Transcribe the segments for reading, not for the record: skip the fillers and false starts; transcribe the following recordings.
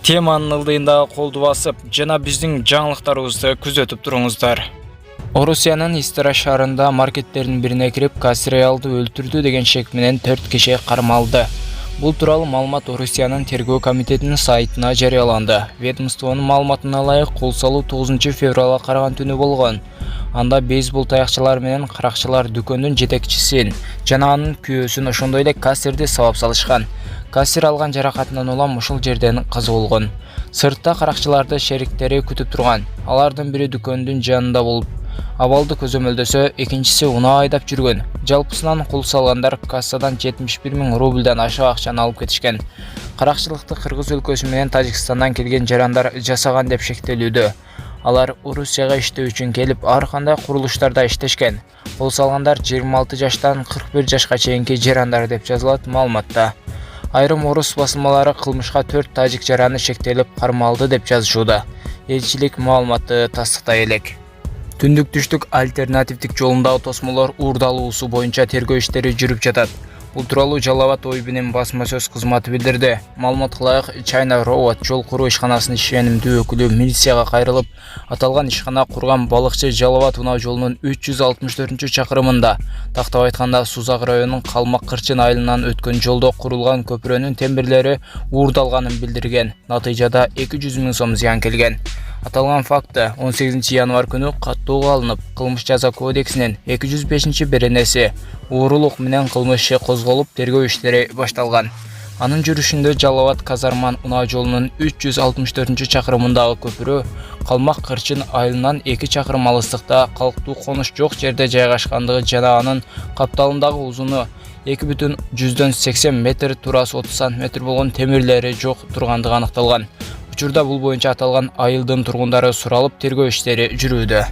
Теманын ылдыйындагы колду басып, жана биздин жаңылыктарыбызды күзөтүп туруңуздар. Орусиянын Истра шаарында маркеттердин бирине кирип, кассир аялды өлтүрдү деген шек менен 4 киши кармалды. Бул тууралуу маалымат Орусиянын тергөө комитетинин сайтына жарыяланды. Ведомствонун маалыматына ылайык, кол салуу 9 февралга караган түнү болгон. Анда бейсбол таякчылар менен каракчылар дүкөндүн жетекчисин жана анын күйөөсүн, ошондой эле кассирди сабап салышкан. Кассир алган жаракатынан улам ушул жерден каза болгон. Сыртта каракчыларды шериктери күтүп турган. Алардын бири дүкөндүн жанында болуп, абалды көзөмөлдөсө, экинчиси унаа айдап жүргөн. Жалпысынан кол салгандар кассадан 71 000 рубльдан ашык акчаны алып кетишкен. Каракчылыкты Кыргыз өлкөсү менен Тажикстандан келген жарандар жасаган деп шектелүүдө. Алар Орусияга иштөө үчүн келип, ар кандай курулуштарда иштешкен. Кол салгандар 26 жаштан 41 жашка чейинки жарандар деп жазылат маалыматта. Айрым орус басылмалары кылмышка 4 тажик жараны шектелип кармалды деп жазышууда. Элчилик маалыматты тастыктай элек. Түндүк түштүк альтернативдик жолундагы тосмолор уурдалуусу боюнча тергөө иштери жүрүп жатат. Бул тууралуу Жалал Абад ОИБ'нин басма сөз кызматы билдирди. Маалыматка ылайык, China Road жол куруу ишканасынын ишенимдүү өкүлү милицияга кайрылып, аталган ишкана курган балыкчы Жалал Абад унаа жолунун 364-чакырымында, тактап айтканда Сузак районунун Калмак Кырчын айылынан өткөн жолдо курулган көпүрөнүн темирлери уурдалганын билдирген. Натыйжада 200 000 сом зыян келген. Аталган факты 18 январь күнү каттоого алынып, кылмыш жаза кодексинин 205-беренеси уурулук менен кылмыш иши козголуп, тергөө иштери башталган. Анын жүрүшүндө Жалал Абад Казарман унаа жолунун 364-чакырымындагы көпүрө Калмак Кырчын айылынан 2 чакырым алыстыкта калктуу конуш жок жерде жайгашкандыгы жана анын капталындагы узуну 2,180 метр, турасы 30 см болгон темирлери жок тургандыгы аныкталган. Учурда бул боюнча аталган айылдын тургундары суралып, тергөө иштери жүрүүдө.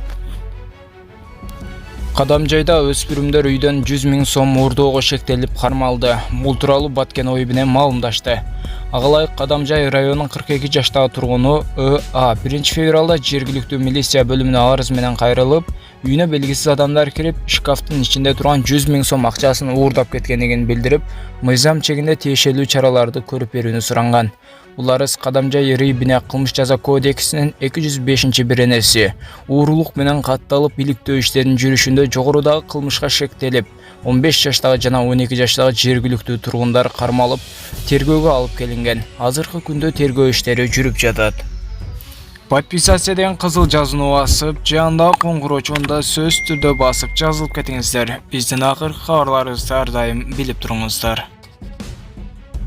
Кадамжайда өспүрүмдөр үйдөн 100 000 сом уурдоого шектелип кармалды. Бул тууралуу Баткен ОИБ'не маалымдашты. Агалайык Кадамжай районунун 42 жаштагы тургуну ÖA 1 февралда жергиликтүү милиция бөлүмүнө арыз менен кайрылып, үйүнө белгисиз адамдар кирип, шкафтын ичинде турган 100 000 сом акчасын уурдап кеткендигин билдирип, мыйзам чегинде тиешелүү чараларды көрүп берүүнү суранган. Бул арыз Кадамжай РИБине кылмыш жаза кодексинин 205-беренеси уурулук менен катталып, иликтөө иштеринин жүрүшүндө жогорудагы кылмышка шектелип, 15 жаштагы жана 12 жаштагы жергиликтүү тургундар кармалып, тергөөгө алып келинген. Азыркы күндө тергөө иштери жүрүп жатат. Подписация деген кызыл жазууну басып, жанындагы коңгуроочунда сөзсүз түрдө басып жазылып кетиңиздер. Биздин акыркы кабарларыбызды ар дайым билип туруңуздар.